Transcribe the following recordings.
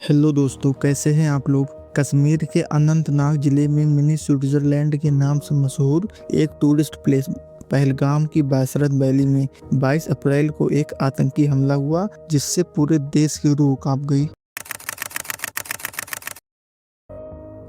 Hello दोस्तों, कैसे हैं आप लोग। कश्मीर के अनंतनाग जिले में मिनी स्विट्जरलैंड के नाम से मशहूर एक टूरिस्ट प्लेस पहलगाम की बासरत वैली में 22 अप्रैल को एक आतंकी हमला हुआ जिससे पूरे देश की रूह कांप गई।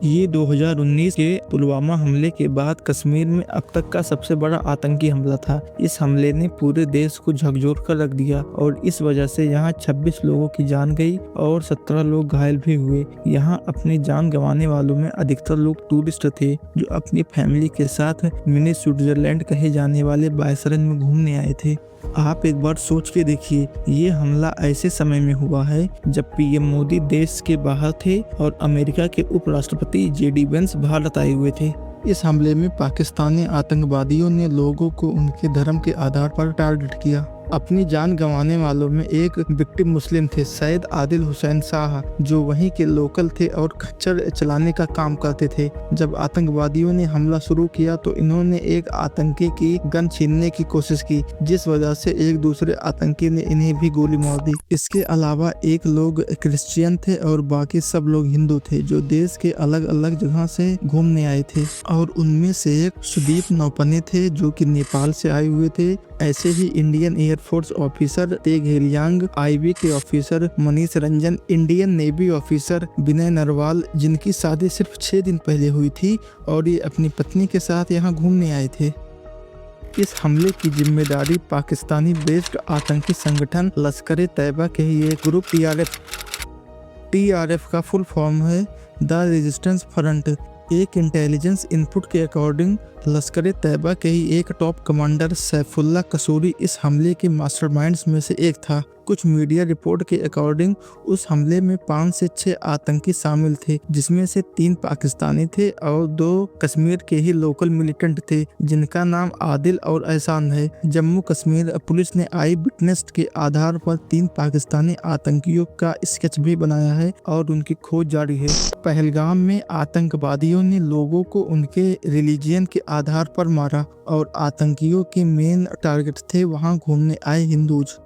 ये 2019 के पुलवामा हमले के बाद कश्मीर में अब तक का सबसे बड़ा आतंकी हमला था। इस हमले ने पूरे देश को झकझोर कर रख दिया और इस वजह से यहाँ 26 लोगों की जान गई और 17 लोग घायल भी हुए। यहाँ अपनी जान गंवाने वालों में अधिकतर लोग टूरिस्ट थे जो अपनी फैमिली के साथ मिनी स्विट्जरलैंड कहे जाने वाले बायसरन में घूमने आए थे। आप एक बार सोच के देखिए, ये हमला ऐसे समय में हुआ है जब पीएम मोदी देश के बाहर थे और अमेरिका के उपराष्ट्रपति जेडी वेंस भारत आए हुए थे। इस हमले में पाकिस्तानी आतंकवादियों ने लोगों को उनके धर्म के आधार पर टारगेट किया। अपनी जान गंवाने वालों में एक विक्टिम मुस्लिम थे, सैयद आदिल हुसैन शाह, जो वहीं के लोकल थे और खच्चर चलाने का काम करते थे। जब आतंकवादियों ने हमला शुरू किया तो इन्होंने एक आतंकी की गन छीनने की कोशिश की, जिस वजह से एक दूसरे आतंकी ने इन्हें भी गोली मार दी। इसके अलावा एक लोग क्रिश्चियन थे और बाकी सब लोग हिंदू थे जो देश के अलग अलग जगह से घूमने आए थे। और उनमें से एक सुदीप नौपने थे जो कि नेपाल से आए हुए थे। ऐसे ही Indian air force officer Teg Heliang, IB के officer Manish Ranjan, Indian navy officer Vinay Narwal, जिनकी शादी सिर्फ 6 दिन पहले हुई थी और ये अपनी पत्नी के साथ यहाँ घूमने आए थे। इस हमले की जिम्मेदारी पाकिस्तानी बेस्ड आतंकी संगठन लश्कर ए तैयबा के ही एक ग्रुप टीआरएफ का फुल फॉर्म है द रेजिस्टेंस फ्रंट। एक इंटेलिजेंस इनपुट के अकॉर्डिंग लश्कर ए तैयबा के ही एक टॉप कमांडर सैफुल्ला कसूरी इस हमले के मास्टरमाइंड्स में से एक था। कुछ मीडिया रिपोर्ट के अकॉर्डिंग उस हमले में 5 से 6 आतंकी शामिल थे, जिसमें से 3 पाकिस्तानी थे और 2 कश्मीर के ही लोकल मिलिटेंट थे जिनका नाम आदिल और एहसान है। जम्मू कश्मीर पुलिस ने आई विटनेस के आधार पर 3 पाकिस्तानी आतंकियों का स्केच भी बनाया है और उनकी खोज जारी है। पहलगाम में आतंकवादियों ने लोगों को उनके रिलीजियन के आधार पर मारा और आतंकियों के मेन टारगेट थे वहां घूमने आए हिंदूज।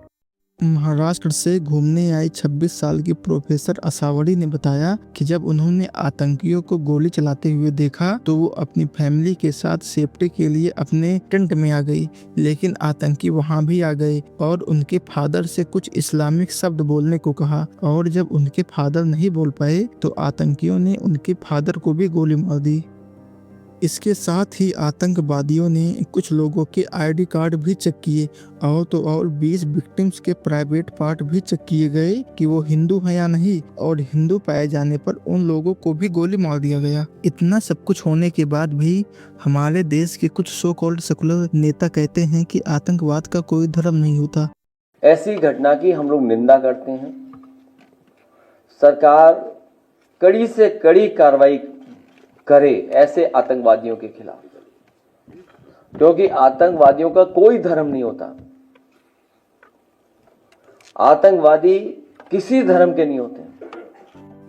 महाराष्ट्र से घूमने आई 26 साल की प्रोफेसर असावड़ी ने बताया कि जब उन्होंने आतंकियों को गोली चलाते हुए देखा तो वो अपनी फैमिली के साथ सेफ्टी के लिए अपने टेंट में आ गई, लेकिन आतंकी वहां भी आ गए और उनके फादर से कुछ इस्लामिक शब्द बोलने को कहा और जब उनके फादर नहीं बोल पाए तो आतंकियों ने उनके फादर को भी गोली मार दी। इसके साथ ही आतंकवादियों ने कुछ लोगों के आईडी कार्ड भी चेक किए और तो और 20 विक्टिम्स के प्राइवेट पार्ट भी चेक किए गए कि वो हिंदू हैं या नहीं, और हिंदू पाए जाने पर उन लोगों को भी गोली मार दिया गया। इतना सब कुछ होने के बाद भी हमारे देश के कुछ सो कॉल्ड सेकुलर नेता कहते हैं कि आतंकवाद का कोई धर्म नहीं होता। ऐसी घटना की हम लोग निंदा करते हैं। सरकार कड़ी से कड़ी कार्रवाई करे ऐसे आतंकवादियों के खिलाफ, क्योंकि आतंकवादियों का कोई धर्म नहीं होता। आतंकवादी किसी धर्म के नहीं होते।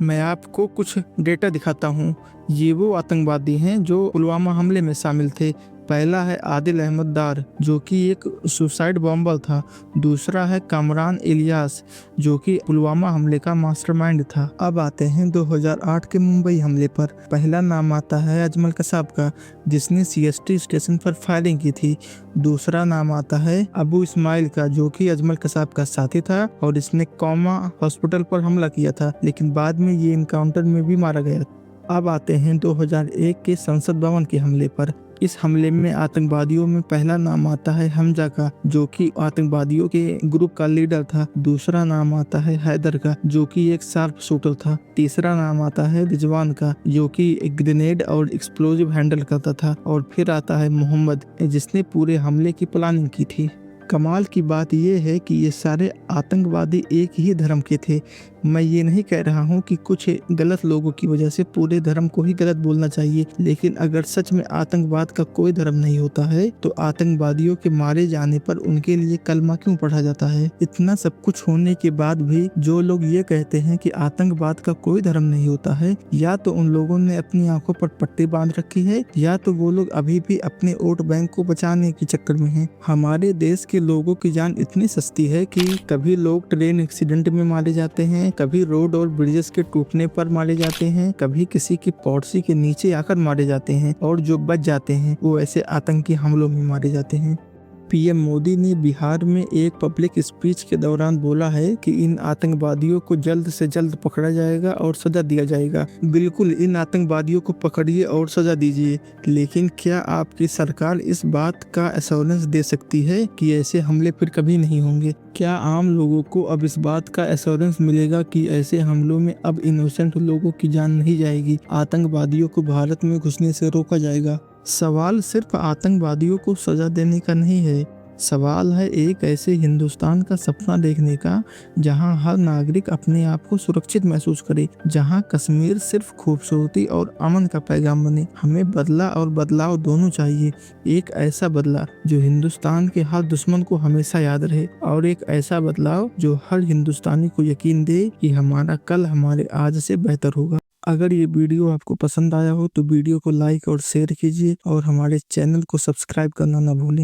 मैं आपको कुछ डेटा दिखाता हूँ। ये वो आतंकवादी हैं जो पुलवामा हमले में शामिल थे। पहला है आदिल अहमद दार जो कि एक सुसाइड बॉम्बर था। दूसरा है कामरान इलियास जो कि पुलवामा हमले का मास्टरमाइंड था। अब आते हैं 2008 के मुंबई हमले पर। पहला नाम आता है अजमल कसाब का, जिसने सीएसटी स्टेशन पर फायरिंग की थी। दूसरा नाम आता है अबू इस्माइल का जो कि अजमल कसाब का साथी था और इसने कौमा हॉस्पिटल पर हमला किया था, लेकिन बाद में ये इनकाउंटर में भी मारा गया। अब आते हैं 2001 के संसद भवन के हमले पर। इस हमले में आतंकवादियों में पहला नाम आता है हमजा का जो कि आतंकवादियों के ग्रुप का लीडर था। दूसरा नाम आता है हैदर का जो कि एक शार्प शूटर था। तीसरा नाम आता है रिजवान का जो कि एक ग्रेनेड और एक्सप्लोजिव हैंडल करता था। और फिर आता है मोहम्मद जिसने पूरे हमले की प्लानिंग की थी। कमाल की बात यह है कि ये सारे आतंकवादी एक ही धर्म के थे। मैं ये नहीं कह रहा हूँ कि कुछ गलत लोगों की वजह से पूरे धर्म को ही गलत बोलना चाहिए, लेकिन अगर सच में आतंकवाद का कोई धर्म नहीं होता है तो आतंकवादियों के मारे जाने पर उनके लिए कलमा क्यों पढ़ा जाता है। इतना सब कुछ होने के बाद भी जो लोग ये कहते हैं कि आतंकवाद का कोई धर्म नहीं होता है, या तो उन लोगों ने अपनी आंखों पर पट्टी बांध रखी है या तो वो लोग अभी भी अपने वोट बैंक को बचाने के चक्कर में हैं। हमारे देश के लोगों की जान इतनी सस्ती है कि कभी लोग ट्रेन एक्सीडेंट में मारे जाते हैं, कभी रोड और ब्रिजेस के टूटने पर मारे जाते हैं, कभी किसी की पॉलिसी के नीचे आकर मारे जाते हैं, और जो बच जाते हैं वो ऐसे आतंकी हमलों में मारे जाते हैं। पीएम मोदी ने बिहार में एक पब्लिक स्पीच के दौरान बोला है कि इन आतंकवादियों को जल्द से जल्द पकड़ा जाएगा और सजा दिया जाएगा। बिल्कुल, इन आतंकवादियों को पकड़िए और सजा दीजिए, लेकिन क्या आपकी सरकार इस बात का एश्योरेंस दे सकती है कि ऐसे हमले फिर कभी नहीं होंगे? क्या आम लोगों को अब इस बात का एश्योरेंस मिलेगा कि ऐसे हमलों में अब इनोसेंट लोगों की जान नहीं जाएगी, आतंकवादियों को भारत में घुसने से रोका जाएगा? सवाल सिर्फ आतंकवादियों को सजा देने का नहीं है, सवाल है एक ऐसे हिंदुस्तान का सपना देखने का जहां हर नागरिक अपने आप को सुरक्षित महसूस करे, जहां कश्मीर सिर्फ खूबसूरती और अमन का पैगाम बने। हमें बदला और बदलाव दोनों चाहिए, एक ऐसा बदला जो हिंदुस्तान के हर दुश्मन को हमेशा याद रहे, और एक ऐसा बदलाव जो हर हिंदुस्तानी को यकीन दे कि हमारा कल हमारे आज से बेहतर होगा। अगर ये वीडियो आपको पसंद आया हो तो वीडियो को लाइक और शेयर कीजिए, और हमारे चैनल को सब्सक्राइब करना ना भूलें।